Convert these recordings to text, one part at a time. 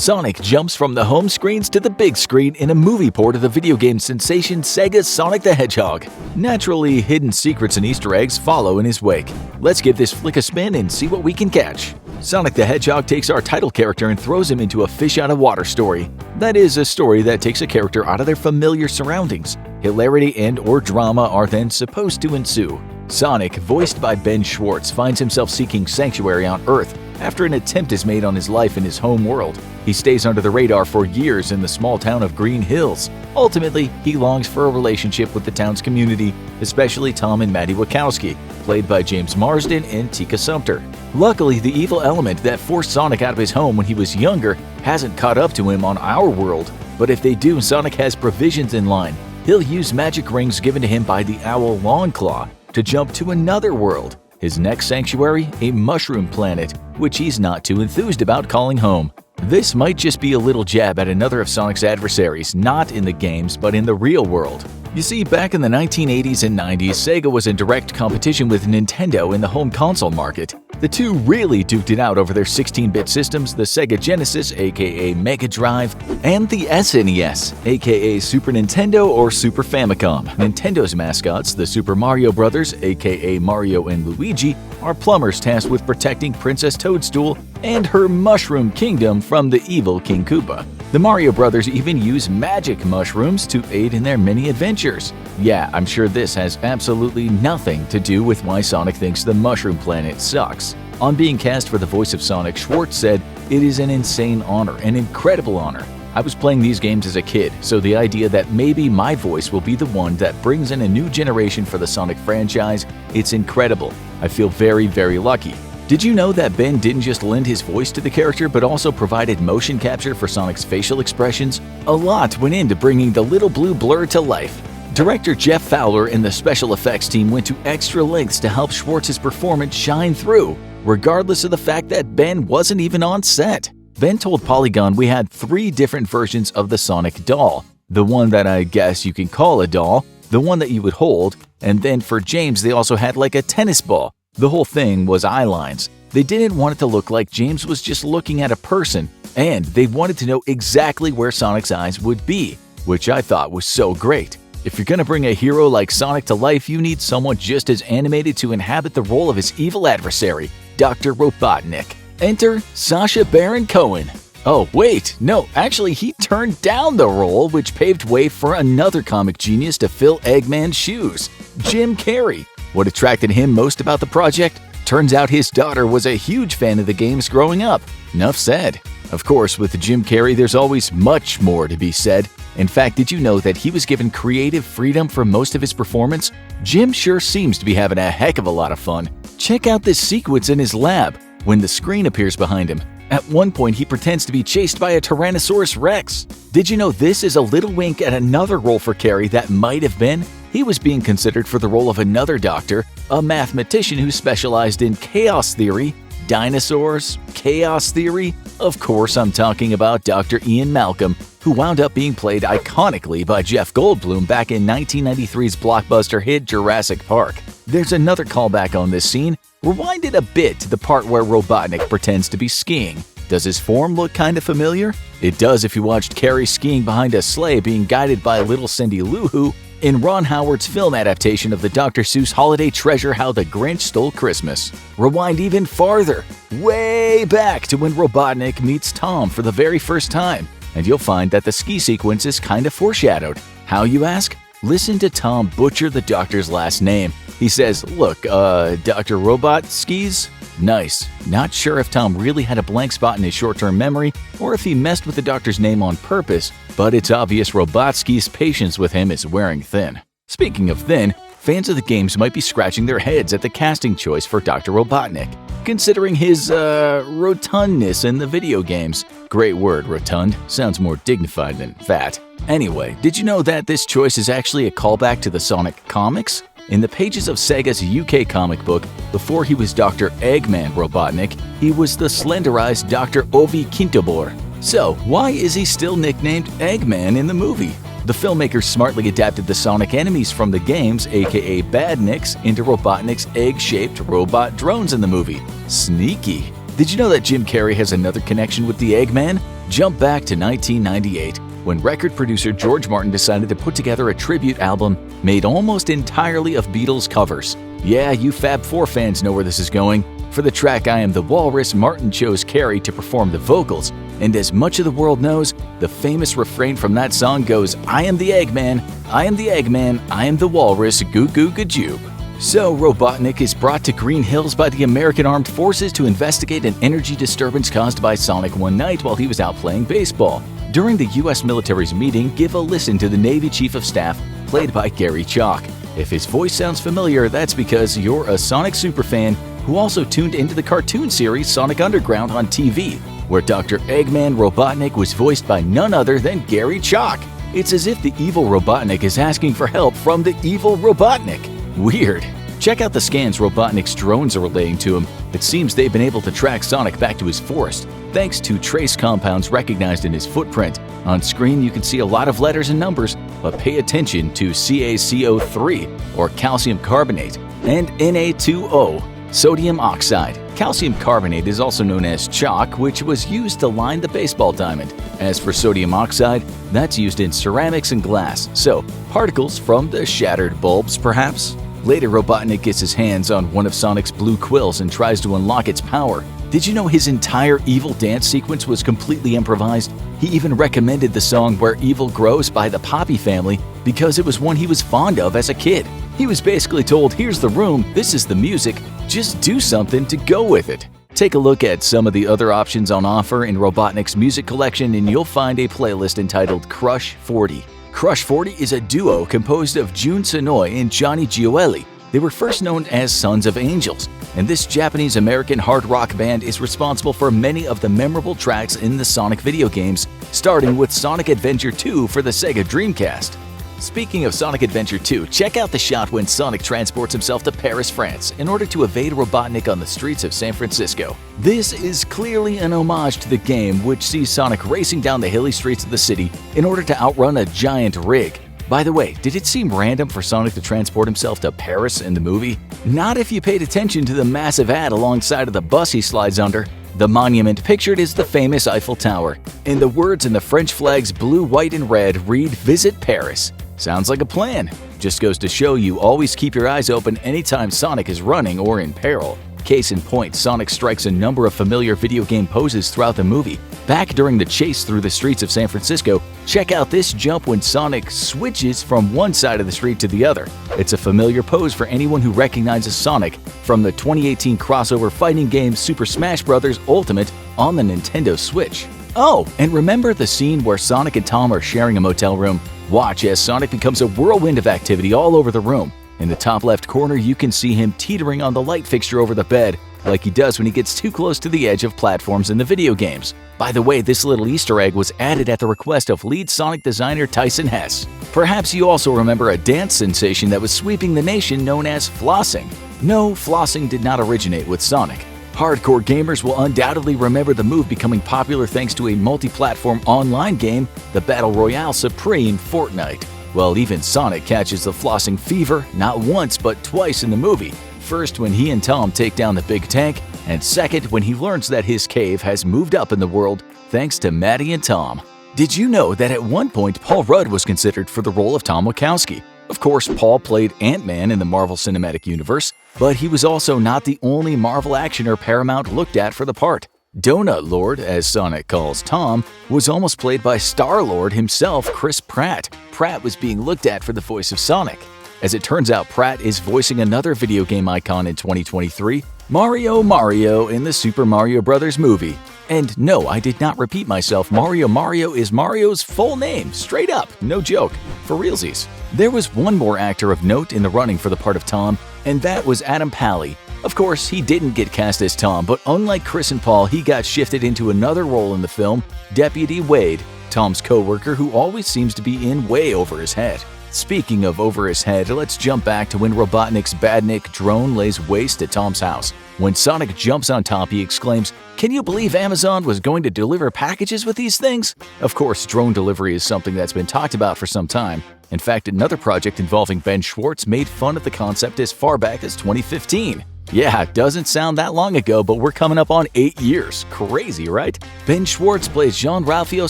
Sonic jumps from the home screens to the big screen in a movie port of the video game sensation Sega's Sonic the Hedgehog. Naturally, hidden secrets and Easter eggs follow in his wake. Let's give this flick a spin and see what we can catch. Sonic the Hedgehog takes our title character and throws him into a fish-out-of-water story. That is, a story that takes a character out of their familiar surroundings. Hilarity and/or drama are then supposed to ensue. Sonic, voiced by Ben Schwartz, finds himself seeking sanctuary on Earth after an attempt is made on his life in his home world. He stays under the radar for years in the small town of Green Hills. Ultimately, he longs for a relationship with the town's community, especially Tom and Maddie Wachowski, played by James Marsden and Tika Sumpter. Luckily, the evil element that forced Sonic out of his home when he was younger hasn't caught up to him on our world. But if they do, Sonic has provisions in line. He'll use magic rings given to him by the owl Longclaw to jump to another world. His next sanctuary, a mushroom planet, which he's not too enthused about calling home. This might just be a little jab at another of Sonic's adversaries, not in the games but in the real world. You see, back in the 1980s and 90s, Sega was in direct competition with Nintendo in the home console market. The two really duked it out over their 16-bit systems, the Sega Genesis, aka Mega Drive, and the SNES, aka Super Nintendo or Super Famicom. Nintendo's mascots, the Super Mario Brothers, aka Mario and Luigi, are plumbers tasked with protecting Princess Toadstool and her Mushroom Kingdom from the evil King Koopa. The Mario Brothers even use magic mushrooms to aid in their many adventures. Yeah, I'm sure this has absolutely nothing to do with why Sonic thinks the Mushroom Planet sucks. On being cast for the voice of Sonic, Schwartz said, "It is an insane honor, an incredible honor. I was playing these games as a kid, so the idea that maybe my voice will be the one that brings in a new generation for the Sonic franchise, it's incredible. I feel very, very lucky." Did you know that Ben didn't just lend his voice to the character but also provided motion capture for Sonic's facial expressions? A lot went into bringing the little blue blur to life. Director Jeff Fowler and the special effects team went to extra lengths to help Schwartz's performance shine through, regardless of the fact that Ben wasn't even on set. Ben told Polygon we had 3 different versions of the Sonic doll. The one that I guess you can call a doll, the one that you would hold, and then for James they also had like a tennis ball. The whole thing was eye lines. They didn't want it to look like James was just looking at a person, and they wanted to know exactly where Sonic's eyes would be, which I thought was so great. If you're gonna bring a hero like Sonic to life, you need someone just as animated to inhabit the role of his evil adversary, Dr. Robotnik. Enter Sacha Baron Cohen. Oh wait, no, actually he turned down the role, which paved way for another comic genius to fill Eggman's shoes, Jim Carrey. What attracted him most about the project? Turns out his daughter was a huge fan of the games growing up. Enough said. Of course, with Jim Carrey, there's always much more to be said. In fact, did you know that he was given creative freedom for most of his performance? Jim sure seems to be having a heck of a lot of fun. Check out this sequence in his lab when the screen appears behind him. At one point, he pretends to be chased by a Tyrannosaurus Rex. Did you know this is a little wink at another role for Carrey that might have been? He was being considered for the role of another doctor, a mathematician who specialized in chaos theory. Dinosaurs? Chaos theory? Of course, I'm talking about Dr. Ian Malcolm, who wound up being played iconically by Jeff Goldblum back in 1993's blockbuster hit Jurassic Park. There's another callback on this scene. Rewind it a bit to the part where Robotnik pretends to be skiing. Does his form look kinda familiar? It does if you watched Carrey skiing behind a sleigh being guided by little Cindy Lou Who in Ron Howard's film adaptation of the Dr. Seuss holiday treasure How the Grinch Stole Christmas. Rewind even farther, way back to when Robotnik meets Tom for the very first time, and you'll find that the ski sequence is kinda foreshadowed. How, you ask? Listen to Tom butcher the doctor's last name. He says, "Look, Dr. Robot skis?" Nice. Not sure if Tom really had a blank spot in his short-term memory or if he messed with the doctor's name on purpose, but it's obvious Robotski's patience with him is wearing thin. Speaking of thin, fans of the games might be scratching their heads at the casting choice for Dr. Robotnik, considering his, rotundness in the video games. Great word, rotund. Sounds more dignified than fat. Anyway, did you know that this choice is actually a callback to the Sonic comics? In the pages of Sega's UK comic book, before he was Dr. Eggman Robotnik, he was the slenderized Dr. Ovi Kintobor. So, why is he still nicknamed Eggman in the movie? The filmmakers smartly adapted the Sonic enemies from the games, aka Badniks, into Robotnik's egg-shaped robot drones in the movie. Sneaky. Did you know that Jim Carrey has another connection with the Eggman? Jump back to 1998, when record producer George Martin decided to put together a tribute album made almost entirely of Beatles covers. Yeah, you Fab Four fans know where this is going. For the track I Am the Walrus, Martin chose Carrey to perform the vocals, and as much of the world knows, the famous refrain from that song goes, "I am the Eggman, I am the Eggman, I am the Walrus, goo goo gajoob." So Robotnik is brought to Green Hills by the American Armed Forces to investigate an energy disturbance caused by Sonic one night while he was out playing baseball. During the U.S. military's meeting, give a listen to the Navy Chief of Staff, played by Gary Chalk. If his voice sounds familiar, that's because you're a Sonic superfan who also tuned into the cartoon series Sonic Underground on TV, where Dr. Eggman Robotnik was voiced by none other than Gary Chalk. It's as if the evil Robotnik is asking for help from the evil Robotnik. Weird. Check out the scans Robotnik's drones are relaying to him. It seems they've been able to track Sonic back to his forest, thanks to trace compounds recognized in his footprint. On screen you can see a lot of letters and numbers, but pay attention to CaCO3, or calcium carbonate, and Na2O, sodium oxide. Calcium carbonate is also known as chalk, which was used to line the baseball diamond. As for sodium oxide, that's used in ceramics and glass, so particles from the shattered bulbs, perhaps? Later, Robotnik gets his hands on one of Sonic's blue quills and tries to unlock its power. Did you know his entire evil dance sequence was completely improvised? He even recommended the song Where Evil Grows by the Poppy Family because it was one he was fond of as a kid. He was basically told, here's the room, this is the music, just do something to go with it. Take a look at some of the other options on offer in Robotnik's music collection and you'll find a playlist entitled Crush 40. Crush 40 is a duo composed of Jun Sonoy and Johnny Gioeli. They were first known as Sons of Angels, and this Japanese-American hard rock band is responsible for many of the memorable tracks in the Sonic video games, starting with Sonic Adventure 2 for the Sega Dreamcast. Speaking of Sonic Adventure 2, check out the shot when Sonic transports himself to Paris, France, in order to evade Robotnik on the streets of San Francisco. This is clearly an homage to the game, which sees Sonic racing down the hilly streets of the city in order to outrun a giant rig. By the way, did it seem random for Sonic to transport himself to Paris in the movie? Not if you paid attention to the massive ad alongside of the bus he slides under. The monument pictured is the famous Eiffel Tower, and the words in the French flag's blue, white, and red read "Visit Paris." Sounds like a plan. Just goes to show you always keep your eyes open anytime Sonic is running or in peril. Case in point, Sonic strikes a number of familiar video game poses throughout the movie. Back during the chase through the streets of San Francisco, check out this jump when Sonic switches from one side of the street to the other. It's a familiar pose for anyone who recognizes Sonic from the 2018 crossover fighting game Super Smash Bros. Ultimate on the Nintendo Switch. Oh, and remember the scene where Sonic and Tom are sharing a motel room? Watch as Sonic becomes a whirlwind of activity all over the room. In the top left corner, you can see him teetering on the light fixture over the bed, like he does when he gets too close to the edge of platforms in the video games. By the way, this little Easter egg was added at the request of lead Sonic designer Tyson Hess. Perhaps you also remember a dance sensation that was sweeping the nation known as flossing. No, flossing did not originate with Sonic. Hardcore gamers will undoubtedly remember the move becoming popular thanks to a multi-platform online game, the Battle Royale Supreme Fortnite. Well, even Sonic catches the flossing fever not once but twice in the movie. First when he and Tom take down the big tank, and second when he learns that his cave has moved up in the world thanks to Maddie and Tom. Did you know that at one point Paul Rudd was considered for the role of Tom Wachowski? Of course, Paul played Ant-Man in the Marvel Cinematic Universe, but he was also not the only Marvel actioner Paramount looked at for the part. Donut Lord, as Sonic calls Tom, was almost played by Star-Lord himself, Chris Pratt. Pratt was being looked at for the voice of Sonic. As it turns out, Pratt is voicing another video game icon in 2023, Mario in the Super Mario Bros. Movie. And no, I did not repeat myself, Mario is Mario's full name, straight up, no joke, for realsies. There was one more actor of note in the running for the part of Tom, and that was Adam Pally. Of course, he didn't get cast as Tom, but unlike Chris and Paul, he got shifted into another role in the film, Deputy Wade, Tom's co-worker who always seems to be in way over his head. Speaking of over his head, let's jump back to when Robotnik's Badnik drone lays waste at Tom's house. When Sonic jumps on top, he exclaims, "Can you believe Amazon was going to deliver packages with these things?" Of course, drone delivery is something that's been talked about for some time. In fact, another project involving Ben Schwartz made fun of the concept as far back as 2015. Yeah, doesn't sound that long ago, but we're coming up on 8 years. Crazy, right? Ben Schwartz plays Jean-Ralphio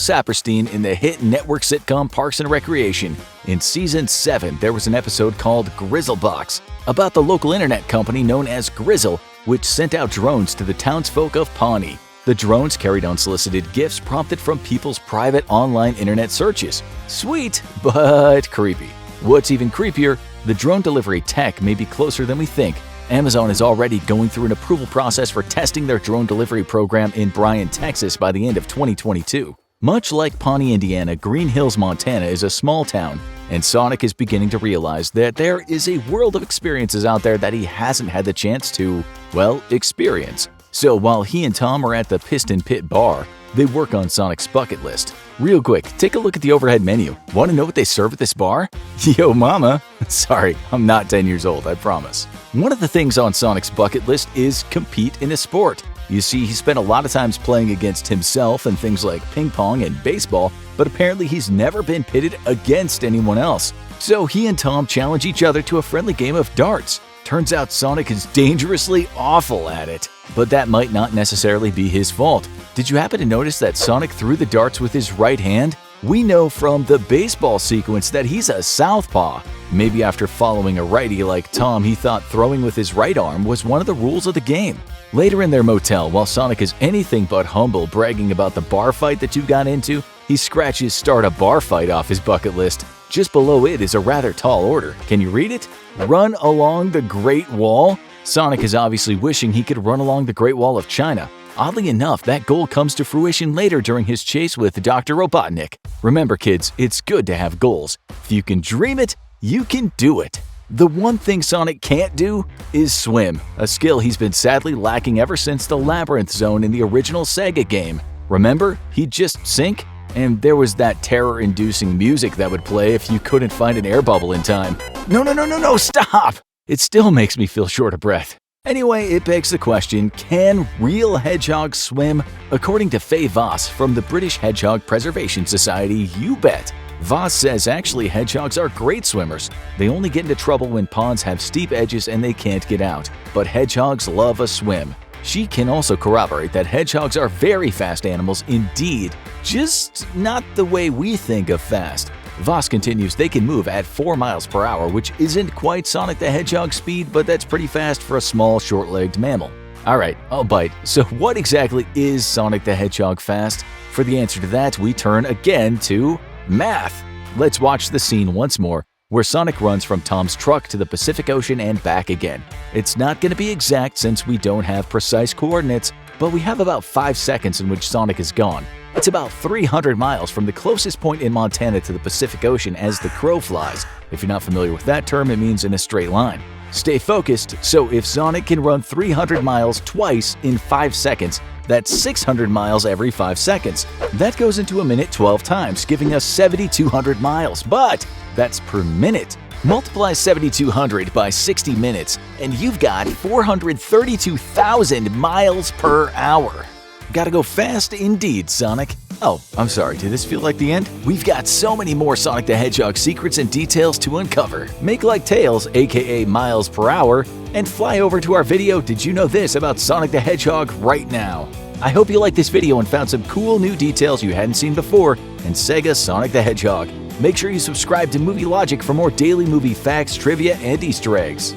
Saperstein in the hit network sitcom Parks and Recreation. In Season 7, there was an episode called Grizzlebox, about the local internet company known as Grizzle, which sent out drones to the townsfolk of Pawnee. The drones carried unsolicited gifts prompted from people's private online internet searches. Sweet, but creepy. What's even creepier, the drone delivery tech may be closer than we think. Amazon is already going through an approval process for testing their drone delivery program in Bryan, Texas by the end of 2022. Much like Pawnee, Indiana, Green Hills, Montana is a small town, and Sonic is beginning to realize that there is a world of experiences out there that he hasn't had the chance to, well, experience. So while he and Tom are at the Piston Pit bar, they work on Sonic's bucket list. Real quick, take a look at the overhead menu. Want to know what they serve at this bar? Yo mama! Sorry, I'm not 10 years old, I promise. One of the things on Sonic's bucket list is compete in a sport. You see, he spent a lot of times playing against himself in things like ping pong and baseball, but apparently he's never been pitted against anyone else. So he and Tom challenge each other to a friendly game of darts. Turns out Sonic is dangerously awful at it. But that might not necessarily be his fault. Did you happen to notice that Sonic threw the darts with his right hand? We know from the baseball sequence that he's a southpaw. Maybe after following a righty like Tom, he thought throwing with his right arm was one of the rules of the game. Later in their motel, while Sonic is anything but humble bragging about the bar fight that you got into, he scratches "start a bar fight" off his bucket list. Just below it is a rather tall order. Can you read it? Run along the Great Wall? Sonic is obviously wishing he could run along the Great Wall of China. Oddly enough, that goal comes to fruition later during his chase with Dr. Robotnik. Remember kids, it's good to have goals. If you can dream it, you can do it. The one thing Sonic can't do is swim, a skill he's been sadly lacking ever since the Labyrinth Zone in the original Sega game. Remember, he'd just sink? And there was that terror-inducing music that would play if you couldn't find an air bubble in time. No, stop! It still makes me feel short of breath. Anyway, it begs the question, can real hedgehogs swim? According to Faye Voss from the British Hedgehog Preservation Society, you bet. Voss says actually hedgehogs are great swimmers. They only get into trouble when ponds have steep edges and they can't get out. But hedgehogs love a swim. She can also corroborate that hedgehogs are very fast animals indeed, just not the way we think of fast. Voss continues they can move at 4 miles per hour, which isn't quite Sonic the Hedgehog speed, but that's pretty fast for a small, short-legged mammal. Alright, I'll bite. So what exactly is Sonic the Hedgehog fast? For the answer to that, we turn again to math. Let's watch the scene once more, where Sonic runs from Tom's truck to the Pacific Ocean and back again. It's not going to be exact since we don't have precise coordinates, but we have about 5 seconds in which Sonic is gone. It's about 300 miles from the closest point in Montana to the Pacific Ocean as the crow flies. If you're not familiar with that term, it means in a straight line. Stay focused, so if Sonic can run 300 miles twice in 5 seconds, that's 600 miles every 5 seconds. That goes into a minute 12 times, giving us 7,200 miles, but that's per minute. Multiply 7,200 by 60 minutes, and you've got 432,000 miles per hour. Gotta go fast indeed, Sonic. Oh, I'm sorry, did this feel like the end? We've got so many more Sonic the Hedgehog secrets and details to uncover. Make like Tails, aka miles per hour, and fly over to our video Did You Know This about Sonic the Hedgehog right now. I hope you liked this video and found some cool new details you hadn't seen before in Sega Sonic the Hedgehog. Make sure you subscribe to Movie Logic for more daily movie facts, trivia, and Easter eggs.